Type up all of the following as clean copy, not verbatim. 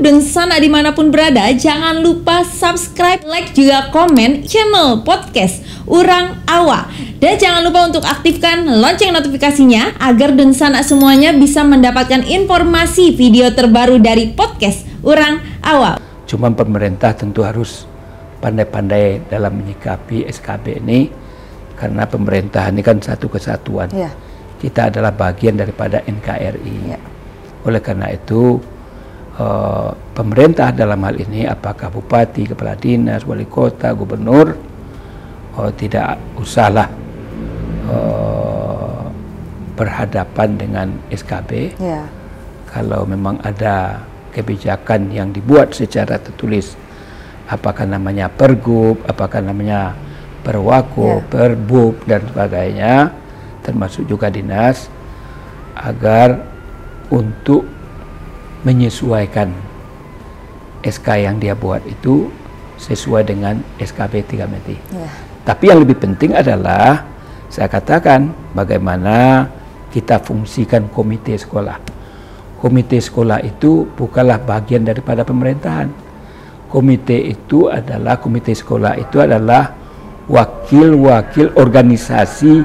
Dan sana dimanapun berada, jangan lupa subscribe, like, juga komen channel podcast Urang Awa. Dan jangan lupa untuk aktifkan lonceng notifikasinya agar dan sana semuanya bisa mendapatkan informasi video terbaru dari podcast Urang Awa. Cuma pemerintah tentu harus pandai-pandai dalam menyikapi SKB ini, karena pemerintah ini kan satu kesatuan. Ya. Kita adalah bagian daripada NKRI. Ya. Oleh karena itu pemerintah dalam hal ini, apakah bupati, kepala dinas, wali kota, gubernur, tidak usahlah berhadapan dengan SKB. Ya. Kalau memang ada kebijakan yang dibuat secara tertulis, apakah namanya pergub, apakah namanya perwako, perbub dan sebagainya, termasuk juga dinas, agar untuk menyesuaikan SK yang dia buat itu sesuai dengan SKB 3MT. Ya. Tapi yang lebih penting adalah, saya katakan, bagaimana kita fungsikan komite sekolah. Komite sekolah itu bukanlah bagian daripada pemerintahan. Komite sekolah itu adalah wakil-wakil organisasi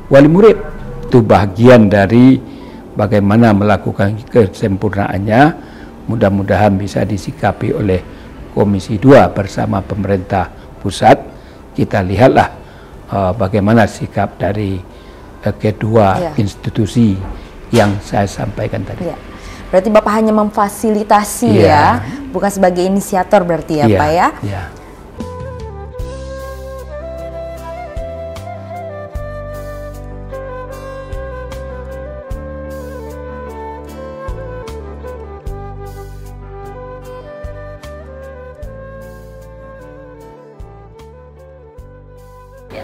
wali murid. Itu bagian dari bagaimana melakukan kesempurnaannya. Mudah-mudahan bisa disikapi oleh Komisi 2 bersama pemerintah pusat. Kita lihatlah bagaimana sikap dari kedua institusi yang saya sampaikan tadi. Ya. Berarti Bapak hanya memfasilitasi ya, bukan sebagai inisiator berarti ya, Pak ya? Ya.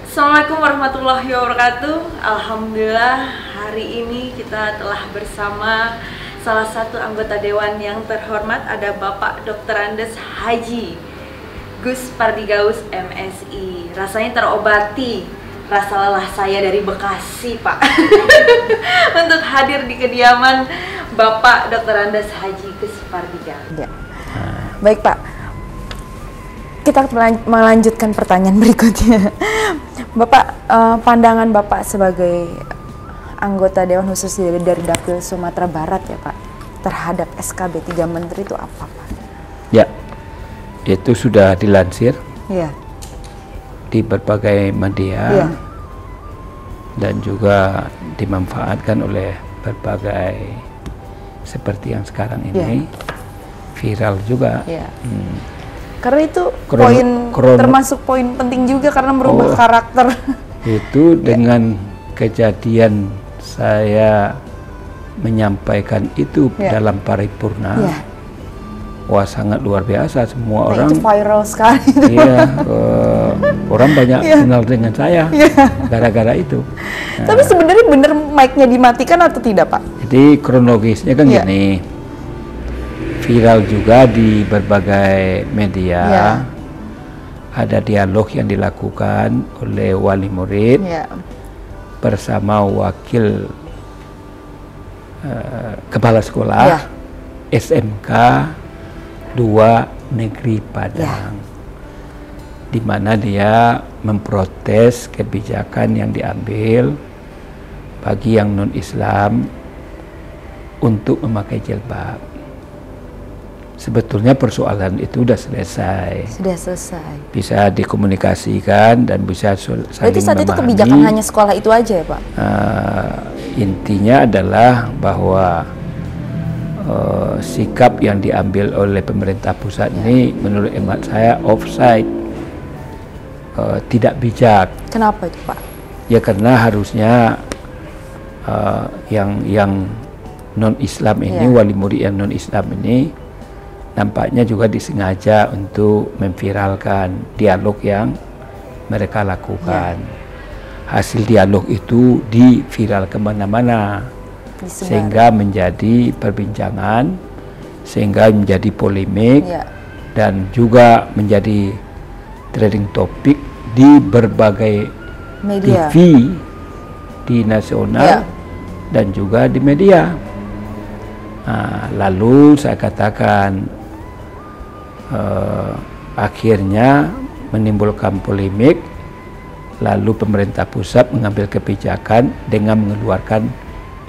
Assalamualaikum warahmatullahi wabarakatuh. Alhamdulillah, hari ini kita telah bersama salah satu anggota dewan yang terhormat, ada Bapak Dr. Andes Haji Gus Pardigaus MSI. Rasanya terobati rasa lelah saya dari Bekasi, Pak, untuk hadir di kediaman Bapak Dr. Andes Haji Gus Pardigaus. Ya. Baik, Pak, kita melanjutkan pertanyaan berikutnya. Bapak, pandangan Bapak sebagai anggota Dewan Khusus dari Dapil Sumatera Barat ya, Pak, terhadap SKB 3 Menteri itu apa, Pak? Ya, itu sudah dilansir di berbagai media dan juga dimanfaatkan oleh berbagai, seperti yang sekarang ini viral juga. Karena itu termasuk poin penting juga, karena merubah karakter. Itu dengan kejadian saya menyampaikan itu dalam paripurna, wah sangat luar biasa, semua orang. Itu viral sekali. Iya, orang banyak kenal dengan saya gara-gara itu. Tapi sebenarnya bener mic-nya dimatikan atau tidak, Pak? Jadi kronologisnya kan gini. Viral juga di berbagai media, ada dialog yang dilakukan oleh wali murid bersama wakil kepala sekolah SMK 2 Negeri Padang, di mana dia memprotes kebijakan yang diambil bagi yang non-Islam untuk memakai jilbab. Sebetulnya persoalan itu sudah selesai. Sudah selesai. Bisa dikomunikasikan dan bisa saling memahami. Berarti saat itu kebijakan hanya sekolah itu aja ya, Pak? Intinya adalah bahwa sikap yang diambil oleh pemerintah pusat ini menurut hemat saya offside, tidak bijak. Kenapa itu, Pak? Ya karena harusnya yang non Islam ini, wali murid yang non Islam ini nampaknya juga disengaja untuk memviralkan dialog yang mereka lakukan. Hasil dialog itu diviral kemana-mana, sehingga menjadi perbincangan, sehingga menjadi polemik, dan juga menjadi trending topik di berbagai media, TV di nasional dan juga di media. Lalu saya katakan akhirnya menimbulkan polemik, lalu pemerintah pusat mengambil kebijakan dengan mengeluarkan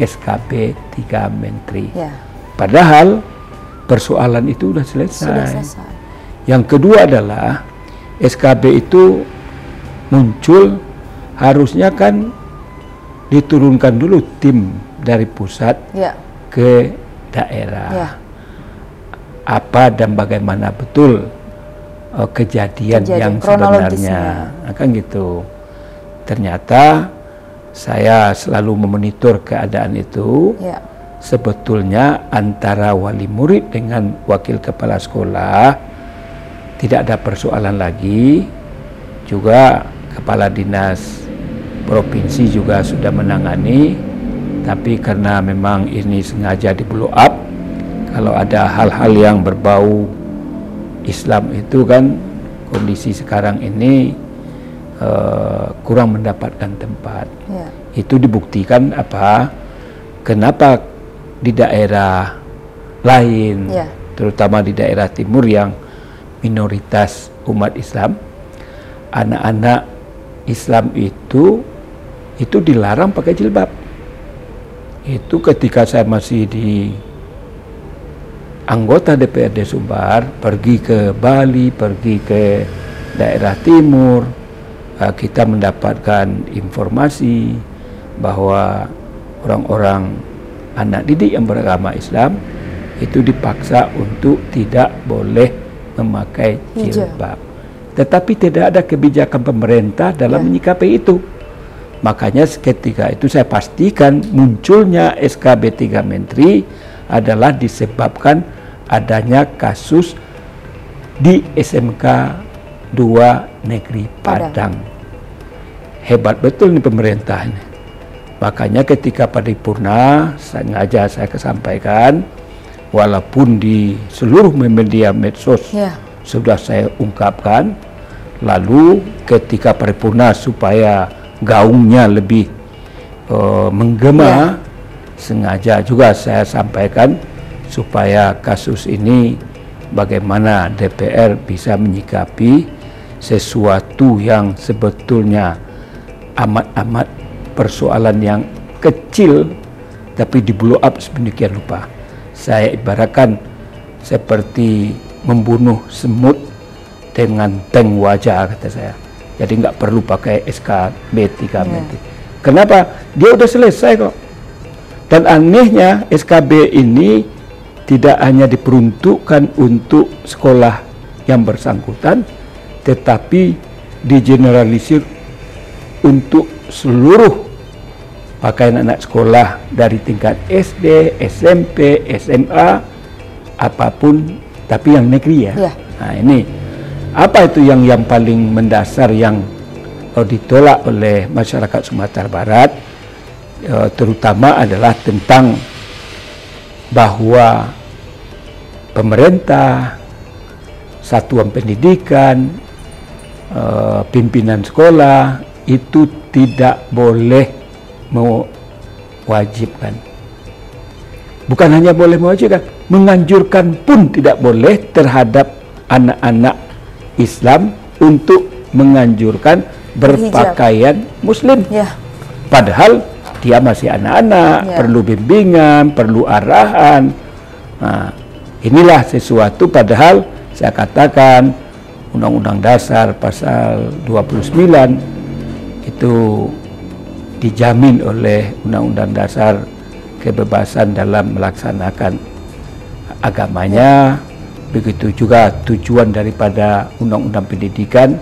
SKB 3 Menteri. Padahal persoalan itu sudah selesai. Yang kedua adalah SKB itu muncul, harusnya kan diturunkan dulu tim dari pusat ke daerah. Apa dan bagaimana betul kejadian yang sebenarnya, kan gitu. Ternyata saya selalu memonitor keadaan itu. Sebetulnya antara wali murid dengan wakil kepala sekolah tidak ada persoalan lagi. Juga kepala dinas provinsi juga sudah menangani, tapi karena memang ini sengaja di blow up, kalau ada hal-hal yang berbau Islam itu kan kondisi sekarang ini kurang mendapatkan tempat. Itu dibuktikan apa? Kenapa di daerah lain, terutama di daerah timur yang minoritas umat Islam, anak-anak Islam itu dilarang pakai jilbab. Itu ketika saya masih di anggota DPRD Sumbar, pergi ke Bali, pergi ke daerah timur, kita mendapatkan informasi bahwa orang-orang anak didik yang beragama Islam itu dipaksa untuk tidak boleh memakai jilbab. Tetapi tidak ada kebijakan pemerintah dalam menyikapi itu. Makanya ketika itu saya pastikan munculnya SKB 3 Menteri adalah disebabkan adanya kasus di SMK 2 Negeri Padang. Hebat betul nih pemerintah ini. Makanya ketika paripurna sengaja saya kesampaikan, walaupun di seluruh media medsos sudah saya ungkapkan, lalu ketika paripurna supaya gaungnya lebih menggema, sengaja juga saya sampaikan supaya kasus ini bagaimana DPR bisa menyikapi sesuatu yang sebetulnya amat-amat persoalan yang kecil tapi di blow up sedemikian rupa. Saya ibaratkan seperti membunuh semut dengan tank wajah, kata saya. Jadi nggak perlu pakai SKB 3 Menteri. Kenapa? Dia udah selesai kok. Dan anehnya SKB ini tidak hanya diperuntukkan untuk sekolah yang bersangkutan, tetapi digeneralisir untuk seluruh pakaian anak sekolah dari tingkat SD, SMP, SMA, apapun, tapi yang negeri ya. Nah ini, apa itu yang paling mendasar yang ditolak oleh masyarakat Sumatera Barat, terutama adalah tentang bahwa pemerintah, satuan pendidikan, pimpinan sekolah itu tidak boleh mewajibkan. Bukan hanya boleh mewajibkan, menganjurkan pun tidak boleh terhadap anak-anak Islam untuk menganjurkan berpakaian Muslim. Padahal dia masih anak-anak, perlu bimbingan, perlu arahan. Nah, inilah sesuatu, padahal saya katakan Undang-Undang Dasar pasal 29 itu dijamin oleh Undang-Undang Dasar kebebasan dalam melaksanakan agamanya. Begitu juga tujuan daripada Undang-Undang Pendidikan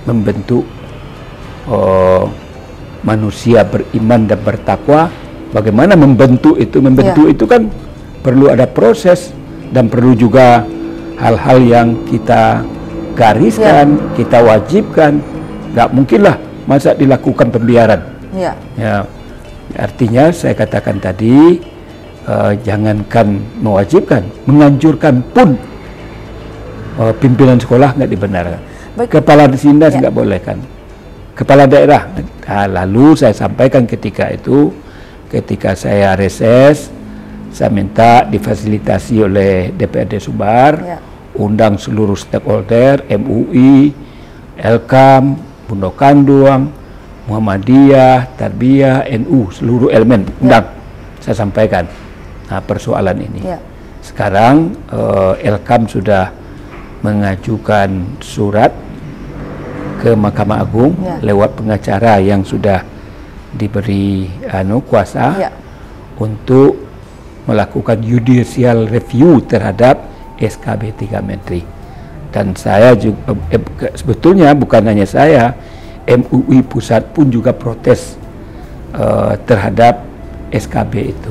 membentuk manusia beriman dan bertakwa bagaimana membentuk itu. Membentuk itu kan perlu ada proses dan perlu juga hal-hal yang kita gariskan, kita wajibkan. Nggak mungkinlah masa dilakukan pembiaran. Ya, artinya saya katakan tadi, jangankan mewajibkan, menganjurkan pun pimpinan sekolah nggak dibenarkan. Kepala dinas nggak boleh kan. Kepala daerah. Nah, lalu saya sampaikan ketika itu, ketika saya reses, saya minta difasilitasi oleh DPRD Sumbar, undang seluruh stakeholder, MUI, Elkam, Pondok Kanduang, Muhammadiyah, Tarbiyah, NU, seluruh elemen, undang. Saya sampaikan persoalan ini. Sekarang Elkam sudah mengajukan surat ke Mahkamah Agung lewat pengacara yang sudah diberi kuasa untuk melakukan judicial review terhadap SKB 3 Menteri. Dan saya juga sebetulnya bukan hanya saya, MUI pusat pun juga protes terhadap SKB itu.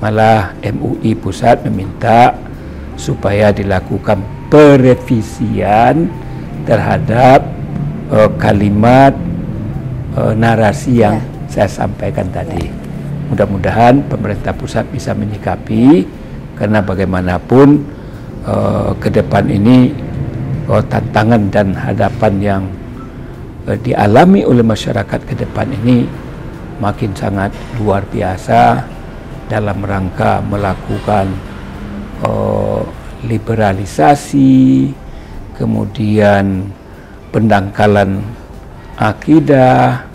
Malah MUI pusat meminta supaya dilakukan perevisian terhadap kalimat narasi yang saya sampaikan tadi. Mudah-mudahan pemerintah pusat bisa menyikapi, karena bagaimanapun ke depan ini tantangan dan hadapan yang dialami oleh masyarakat ke depan ini makin sangat luar biasa dalam rangka melakukan liberalisasi, kemudian pendangkalan akidah,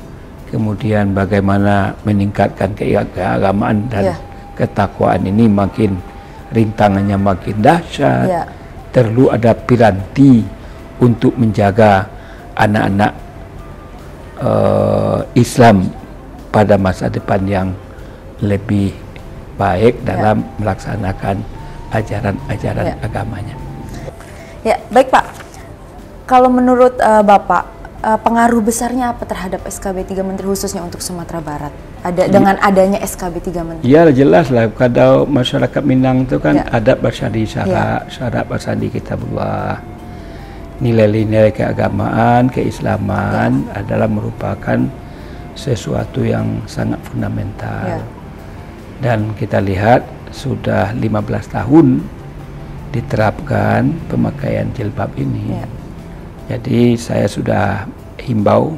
kemudian bagaimana meningkatkan keagamaan dan ketakwaan ini makin rintangannya makin dahsyat. Perlu ada piranti untuk menjaga anak-anak Islam pada masa depan yang lebih baik dalam melaksanakan ajaran-ajaran agamanya. Ya, baik Pak. Kalau menurut Bapak, pengaruh besarnya apa terhadap SKB 3 Menteri khususnya untuk Sumatera Barat? Dengan adanya SKB 3 Menteri? Ya jelas lah, kalau masyarakat Minang itu kan adat bersandi syarat bersandi kitabullah. Nilai-nilai keagamaan, keislaman adalah merupakan sesuatu yang sangat fundamental. Dan kita lihat sudah 15 tahun diterapkan pemakaian jilbab ini. Jadi saya sudah himbau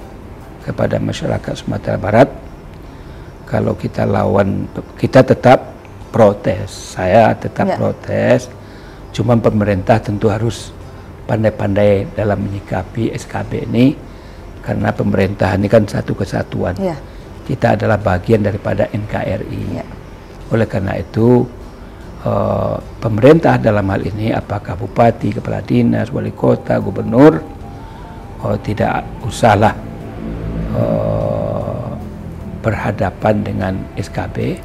kepada masyarakat Sumatera Barat, kalau kita lawan, kita tetap protes. Saya tetap protes, cuman pemerintah tentu harus pandai-pandai dalam menyikapi SKB ini, karena pemerintah ini kan satu kesatuan. Kita adalah bagian daripada NKRI. Oleh karena itu pemerintah dalam hal ini, apakah bupati, kepala dinas, wali kota, gubernur, tidak usahlah berhadapan dengan SKB.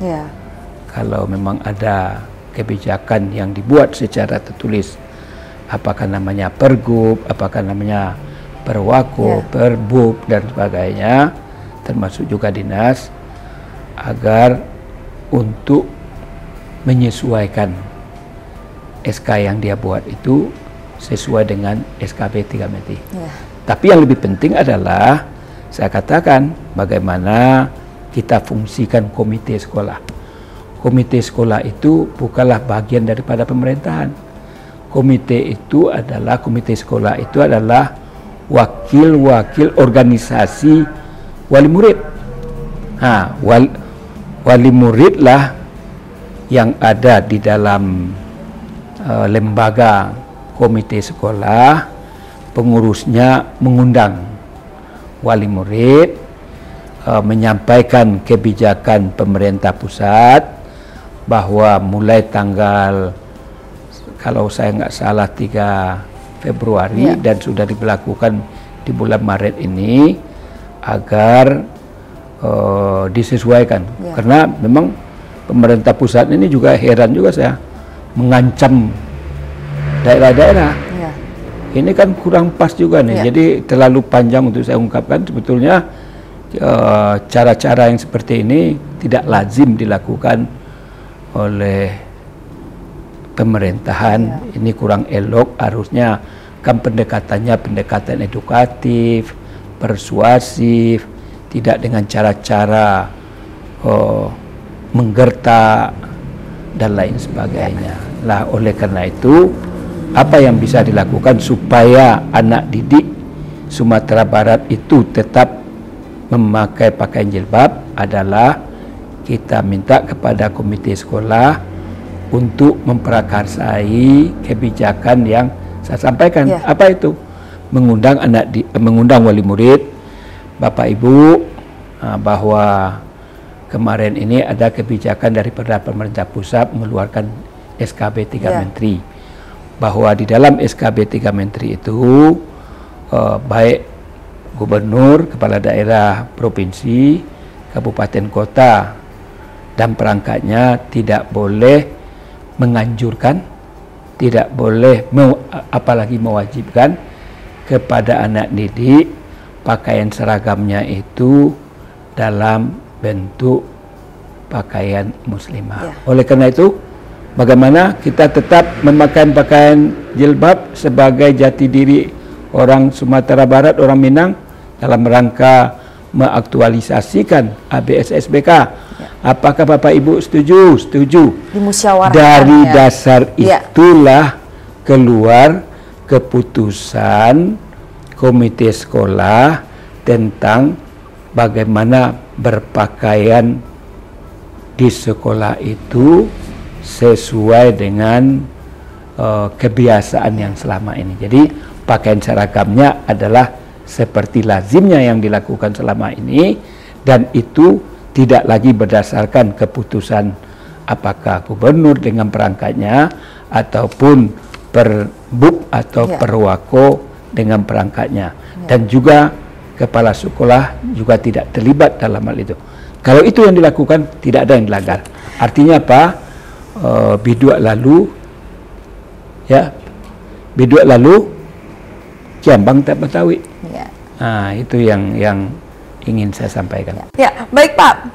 Kalau memang ada kebijakan yang dibuat secara tertulis, apakah namanya pergub, apakah namanya perwako, perbub dan sebagainya, termasuk juga dinas, agar untuk menyesuaikan SK yang dia buat itu sesuai dengan SKB 3 Menteri. Tapi yang lebih penting adalah, saya katakan, bagaimana kita fungsikan komite sekolah. Komite sekolah itu bukanlah bagian daripada pemerintahan. Komite sekolah itu adalah wakil-wakil organisasi wali murid. Wali murid lah yang ada di dalam lembaga komite sekolah. Pengurusnya mengundang wali murid, menyampaikan kebijakan pemerintah pusat bahwa mulai tanggal, kalau saya nggak salah 3 Februari dan sudah diberlakukan di bulan Maret ini, agar disesuaikan. Karena memang pemerintah pusat ini juga heran juga saya, mengancam daerah-daerah. Ini kan kurang pas juga nih, jadi terlalu panjang untuk saya ungkapkan. Sebetulnya cara-cara yang seperti ini tidak lazim dilakukan oleh pemerintahan. Ini kurang elok, harusnya kan pendekatannya pendekatan edukatif, persuasif, tidak dengan cara-cara menggertak dan lain sebagainya. Lah oleh karena itu, apa yang bisa dilakukan supaya anak didik Sumatera Barat itu tetap memakai pakaian jilbab adalah kita minta kepada komite sekolah untuk memprakarsai kebijakan yang saya sampaikan. Apa itu? Mengundang mengundang wali murid, Bapak Ibu, bahwa kemarin ini ada kebijakan daripada pemerintah pusat mengeluarkan SKB 3 Menteri, bahwa di dalam SKB 3 Menteri itu baik gubernur, kepala daerah provinsi, kabupaten kota dan perangkatnya tidak boleh menganjurkan, tidak boleh apalagi mewajibkan kepada anak didik pakaian seragamnya itu dalam bentuk pakaian muslimah. Oleh karena itu, bagaimana kita tetap memakai pakaian jilbab sebagai jati diri orang Sumatera Barat, orang Minang, dalam rangka mengaktualisasikan ABS-SBK. Apakah Bapak Ibu setuju? Setuju. Dari dasar itulah keluar keputusan komite sekolah tentang bagaimana berpakaian di sekolah itu sesuai dengan kebiasaan yang selama ini. Jadi pakaian seragamnya adalah seperti lazimnya yang dilakukan selama ini, dan itu tidak lagi berdasarkan keputusan apakah gubernur dengan perangkatnya ataupun perbuk atau perwako dengan perangkatnya, dan juga kepala sekolah juga tidak terlibat dalam hal itu. Kalau itu yang dilakukan, tidak ada yang dilanggar. Artinya apa? Biduak lalu, ya, biduak lalu, Kiambang tak Betawi. Nah, itu yang ingin saya sampaikan. Ya, baik Pak.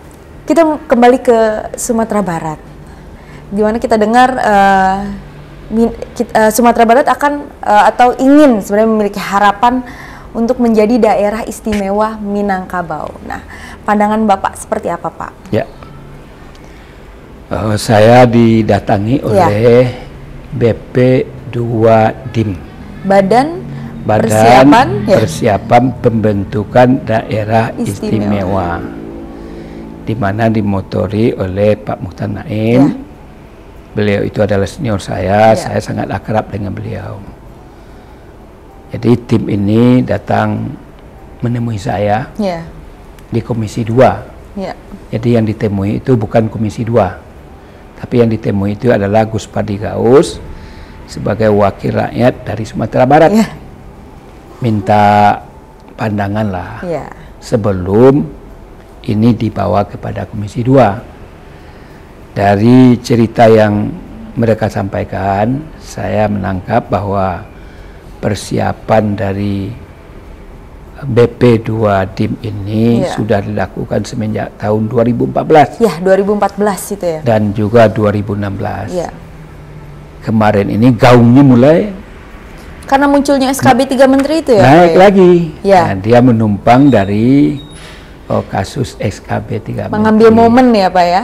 Kita kembali ke Sumatera Barat. Dimana kita dengar Sumatera Barat akan atau ingin sebenarnya memiliki harapan untuk menjadi daerah istimewa Minangkabau. Nah, pandangan Bapak seperti apa, Pak? Ya, saya didatangi oleh BP2 DIM. Badan Persiapan Pembentukan Daerah Istimewa, di mana dimotori oleh Pak Mukhtar Naim. Beliau itu adalah senior saya sangat akrab dengan beliau. Jadi tim ini datang menemui saya di Komisi 2. Jadi yang ditemui itu bukan Komisi 2, tapi yang ditemui itu adalah Gus Padi Gaus sebagai wakil rakyat dari Sumatera Barat. Minta pandangan lah sebelum ini dibawa kepada Komisi 2. Dari cerita yang mereka sampaikan, saya menangkap bahwa persiapan dari BP2 DIM ini sudah dilakukan semenjak tahun 2014. Ya, 2014 itu ya. Dan juga 2016. Kemarin ini gaungnya mulai karena munculnya SKB 3 Menteri itu ya? Naik lagi. Nah, dia menumpang dari kasus SKB 3 Menteri. Mengambil momen ya Pak ya?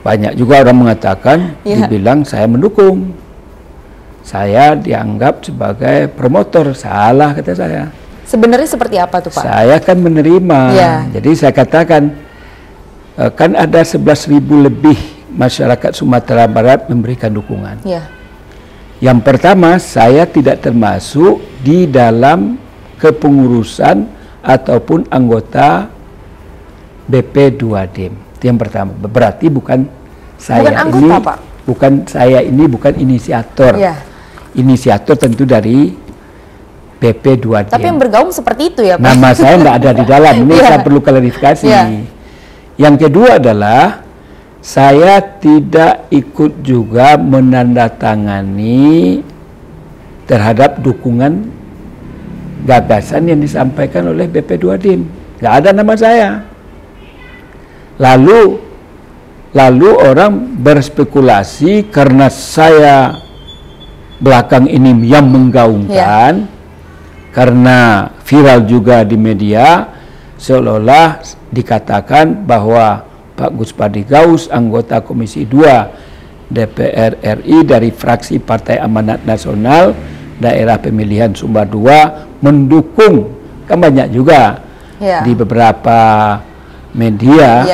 Banyak juga orang mengatakan, dibilang saya mendukung. Saya dianggap sebagai promotor. Salah kata saya. Sebenarnya seperti apa tuh Pak? Saya kan menerima. Jadi saya katakan, kan ada 11.000 lebih masyarakat Sumatera Barat memberikan dukungan. Yang pertama, saya tidak termasuk di dalam kepengurusan ataupun anggota BP2 DIM. Itu yang pertama. Berarti bukan saya bukan inisiator. Inisiator tentu dari BP2 DIM. Tapi yang bergaung seperti itu ya Pak? Nama saya nggak ada di dalam. Ini saya perlu klarifikasi. Yang kedua adalah saya tidak ikut juga menandatangani terhadap dukungan gagasan yang disampaikan oleh BP2 DIM. Nggak ada nama saya. Lalu Lalu orang berspekulasi karena saya belakang ini yang menggaungkan, karena viral juga di media, seolah-olah dikatakan bahwa Pak Guspadi Gaus, anggota Komisi 2 DPR RI dari fraksi Partai Amanat Nasional daerah pemilihan Sumbar II mendukung, kan banyak juga di beberapa media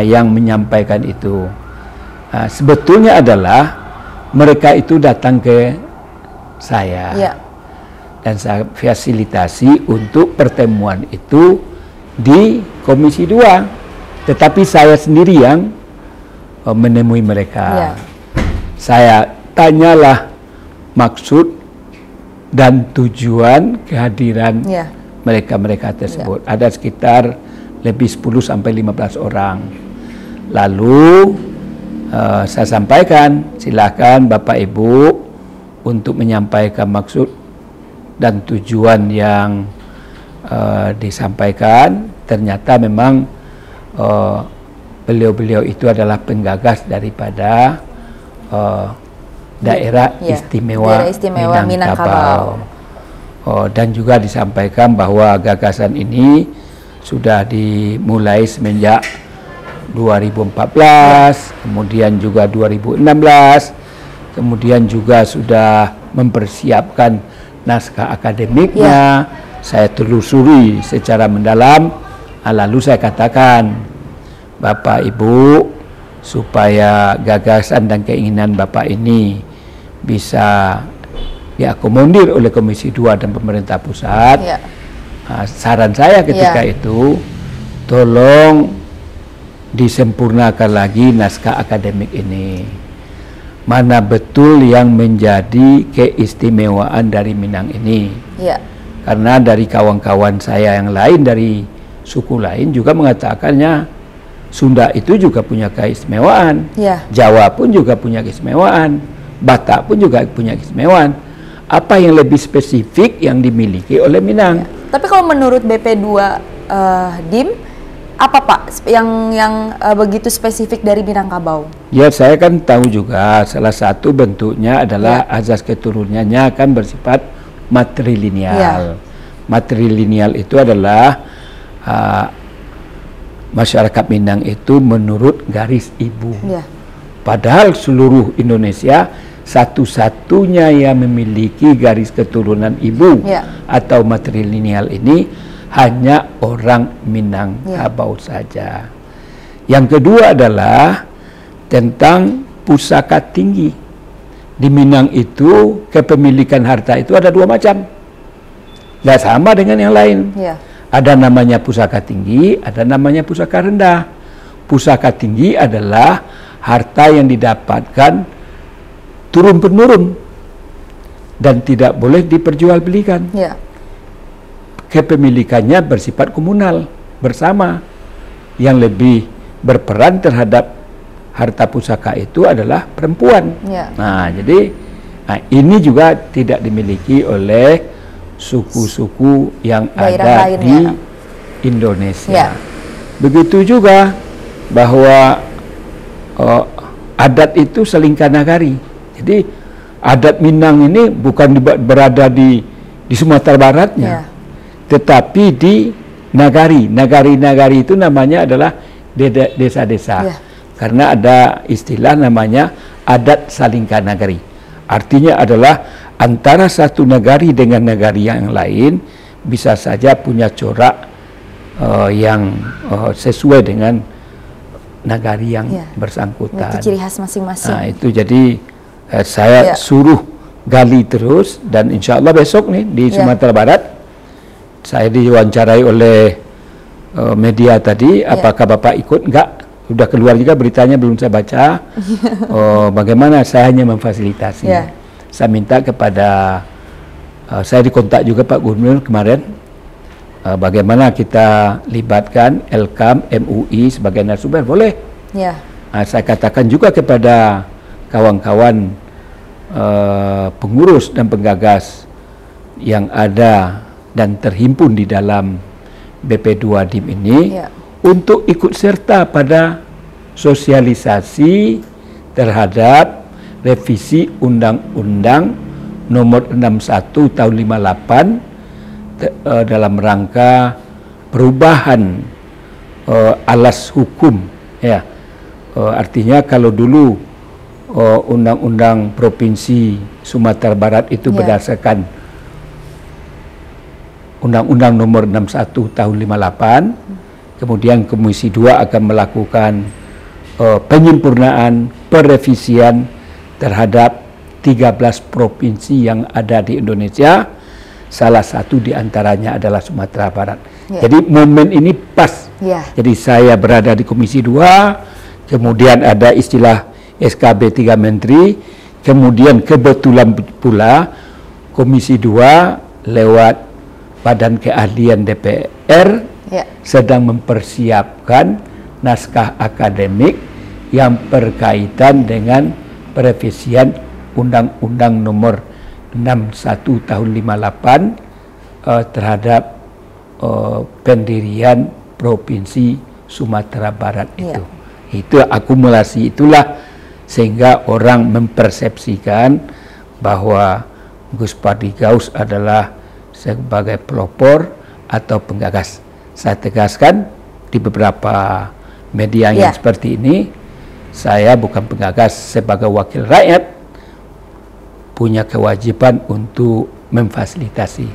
yang menyampaikan itu. Sebetulnya adalah mereka itu datang ke saya dan saya fasilitasi untuk pertemuan itu di Komisi 2, tetapi saya sendiri yang menemui mereka. Saya tanyalah maksud dan tujuan kehadiran mereka-mereka tersebut. Ada sekitar lebih 10 sampai 15 orang. Lalu saya sampaikan, silakan Bapak Ibu untuk menyampaikan maksud dan tujuan yang disampaikan. Ternyata memang beliau-beliau itu adalah penggagas daripada daerah istimewa Minangkabau. Dan juga disampaikan bahwa gagasan ini sudah dimulai semenjak 2014, kemudian juga 2016, kemudian juga sudah mempersiapkan naskah akademiknya. Saya telusuri secara mendalam, lalu saya katakan, Bapak Ibu, supaya gagasan dan keinginan Bapak ini bisa diakomodir oleh Komisi 2 dan pemerintah pusat, saran saya ketika itu, tolong disempurnakan lagi naskah akademik ini. Mana betul yang menjadi keistimewaan dari Minang ini. Karena dari kawan-kawan saya yang lain dari suku lain juga mengatakannya Sunda itu juga punya keistimewaan, Jawa pun juga punya keistimewaan, Batak pun juga punya keistimewaan. Apa yang lebih spesifik yang dimiliki oleh Minang? Tapi kalau menurut BP2 DIM, apa Pak yang begitu spesifik dari Minangkabau? Ya, saya kan tahu juga salah satu bentuknya adalah azas keturunannya kan bersifat matrilineal. Matrilineal itu adalah masyarakat Minang itu menurut garis ibu. Padahal seluruh Indonesia satu-satunya yang memiliki garis keturunan ibu atau matrilineal ini hanya orang Minangkabau saja. Yang kedua adalah tentang pusaka tinggi. Di Minang itu kepemilikan harta itu ada dua macam. Tidak sama dengan yang lain. Ada namanya pusaka tinggi, ada namanya pusaka rendah. Pusaka tinggi adalah harta yang didapatkan turun-menurun dan tidak boleh diperjualbelikan. Kepemilikannya bersifat komunal bersama. Yang lebih berperan terhadap harta pusaka itu adalah perempuan. Nah, jadi ini juga tidak dimiliki oleh suku-suku yang ada di Indonesia. Begitu juga bahwa adat itu selingkah nagari. Jadi adat Minang ini bukan berada di Sumatera Baratnya, tetapi di nagari. Nagari itu namanya adalah desa-desa. Karena ada istilah namanya adat salingkah nagari. Artinya adalah antara satu nagari dengan nagari yang lain bisa saja punya corak yang sesuai dengan nagari yang bersangkutan. Itu ciri khas masing-masing. Nah, itu jadi saya suruh gali terus, dan insya Allah besok nih di Sumatera Barat saya diwawancarai oleh media tadi. Apakah Bapak ikut? Enggak, sudah keluar juga beritanya, belum saya baca. Bagaimana saya hanya memfasilitasi. Saya minta kepada saya dikontak juga Pak Gubernur kemarin, bagaimana kita libatkan Elkam MUI sebagai narasumber, boleh. Saya katakan juga kepada kawan-kawan pengurus dan penggagas yang ada dan terhimpun di dalam BP2 DIM ini untuk ikut serta pada sosialisasi terhadap revisi Undang-Undang Nomor 61 Tahun 58 dalam rangka perubahan alas hukum, ya. Artinya kalau dulu Undang-Undang Provinsi Sumatera Barat itu berdasarkan Undang-Undang Nomor 61 Tahun 58, kemudian Komisi 2 akan melakukan penyempurnaan, perevisian terhadap 13 provinsi yang ada di Indonesia, salah satu diantaranya adalah Sumatera Barat. Jadi momen ini pas. Jadi saya berada di Komisi 2, kemudian ada istilah SKB 3 Menteri, kemudian kebetulan pula Komisi 2 lewat Badan Keahlian DPR sedang mempersiapkan naskah akademik yang berkaitan dengan perevisian Undang-Undang Nomor 61 Tahun 58 terhadap pendirian Provinsi Sumatera Barat itu. Itu akumulasi itulah sehingga orang mempersepsikan bahwa Gus Pardi Gaus adalah sebagai pelopor atau penggagas. Saya tegaskan di beberapa media yang seperti ini, saya bukan penggagas. Sebagai wakil rakyat punya kewajiban untuk memfasilitasi.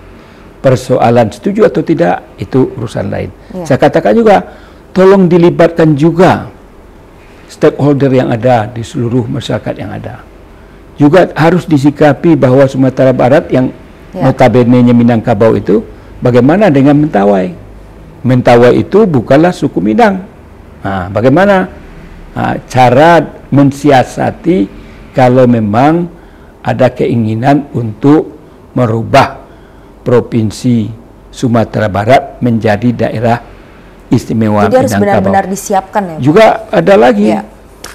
Persoalan setuju atau tidak itu urusan lain. Saya katakan juga, tolong dilibatkan juga stakeholder yang ada di seluruh masyarakat yang ada. Juga harus disikapi bahwa Sumatera Barat yang notabene-nya Minangkabau itu bagaimana dengan Mentawai. Mentawai itu bukanlah suku Minang. Nah, bagaimana cara mensiasati kalau memang ada keinginan untuk merubah Provinsi Sumatera Barat menjadi daerah istimewa Minangkabau. Jadi harus benar-benar disiapkan ya, Pak? Juga ada lagi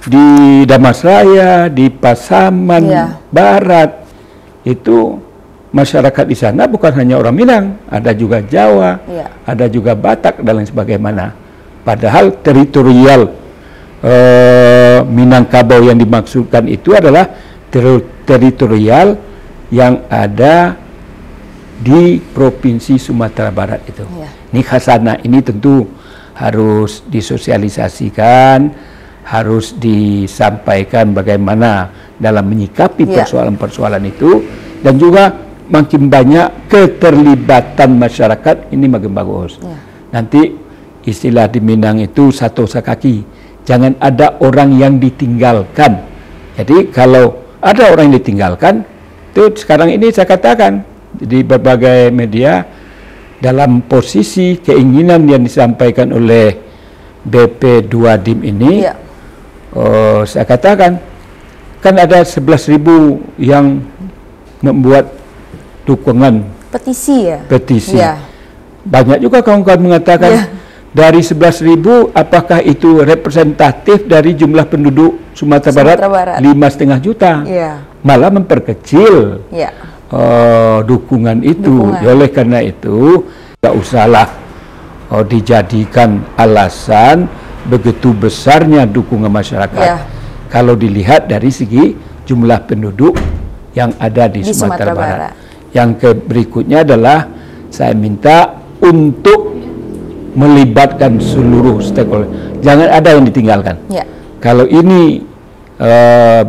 di Damasraya, di Pasaman Barat, itu masyarakat di sana bukan hanya orang Minang, ada juga Jawa, ada juga Batak dan lain sebagainya. Padahal teritorial Minangkabau yang dimaksudkan itu adalah teritorial yang ada di Provinsi Sumatera Barat itu. Ini khasana ini tentu harus disosialisasikan, harus disampaikan bagaimana dalam menyikapi persoalan-persoalan itu, dan juga makin banyak keterlibatan masyarakat ini makin bagus. Nanti istilah di Minang itu satu sakaki, jangan ada orang yang ditinggalkan. Jadi kalau ada orang yang ditinggalkan, itu sekarang ini saya katakan di berbagai media dalam posisi keinginan yang disampaikan oleh BP 2 DIM ini, saya katakan kan ada 11.000 yang membuat dukungan petisi. Banyak juga kawan-kawan mengatakan dari 11.000 apakah itu representatif dari jumlah penduduk Sumatera Barat 5,5 juta, malah memperkecil dukungan itu. Oleh karena itu tidak usahlah dijadikan alasan begitu besarnya dukungan masyarakat kalau dilihat dari segi jumlah penduduk yang ada di Sumatera Barat. Yang berikutnya adalah saya minta untuk melibatkan seluruh stakeholder, jangan ada yang ditinggalkan. Kalau ini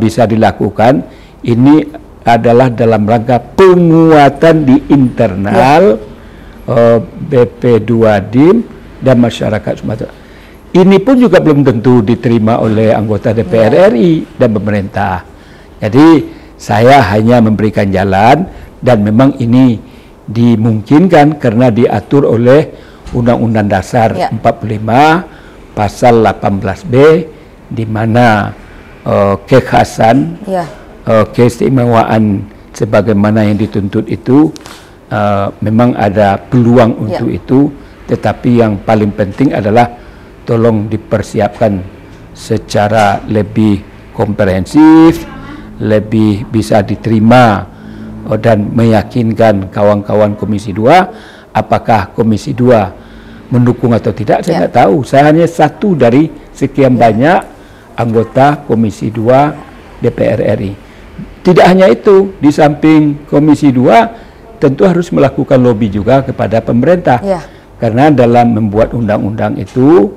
bisa dilakukan, ini adalah dalam rangka penguatan di internal BP 2 DIM dan masyarakat Sumatera. Ini pun juga belum tentu diterima oleh anggota DPR RI dan pemerintah. Jadi saya hanya memberikan jalan, dan memang ini dimungkinkan karena diatur oleh Undang-Undang Dasar 45 Pasal 18B, di mana kekhasan keistimewaan sebagaimana yang dituntut itu memang ada peluang untuk itu, tetapi yang paling penting adalah tolong dipersiapkan secara lebih komprehensif, lebih bisa diterima dan meyakinkan kawan-kawan Komisi 2. Apakah Komisi 2 mendukung atau tidak, saya nggak tahu. Saya hanya satu dari sekian banyak anggota Komisi 2 DPR RI. Tidak hanya itu, di samping Komisi 2 tentu harus melakukan lobby juga kepada pemerintah. Karena dalam membuat undang-undang itu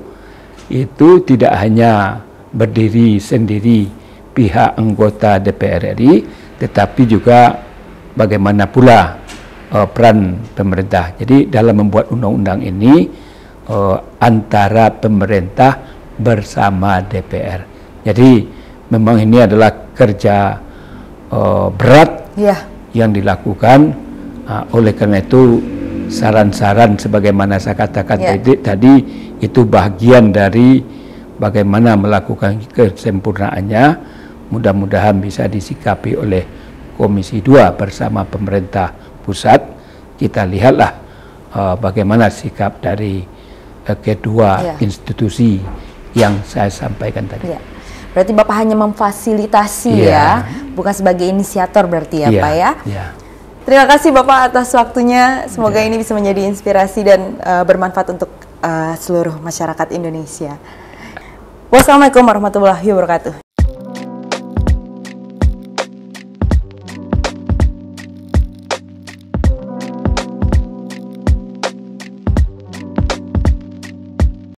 tidak hanya berdiri sendiri pihak anggota DPR RI, tetapi juga bagaimana pula peran pemerintah. Jadi dalam membuat undang-undang ini antara pemerintah bersama DPR. Jadi memang ini adalah kerja berat yang dilakukan. Oleh karena itu saran-saran sebagaimana saya katakan tadi itu bagian dari bagaimana melakukan kesempurnaannya. Mudah-mudahan bisa disikapi oleh Komisi 2 bersama pemerintah pusat. Kita lihatlah bagaimana sikap dari kedua institusi yang saya sampaikan tadi. Berarti Bapak hanya memfasilitasi bukan sebagai inisiator berarti Pak ya? Terima kasih Bapak atas waktunya. Semoga ini bisa menjadi inspirasi dan bermanfaat untuk seluruh masyarakat Indonesia. Wassalamualaikum warahmatullahi wabarakatuh.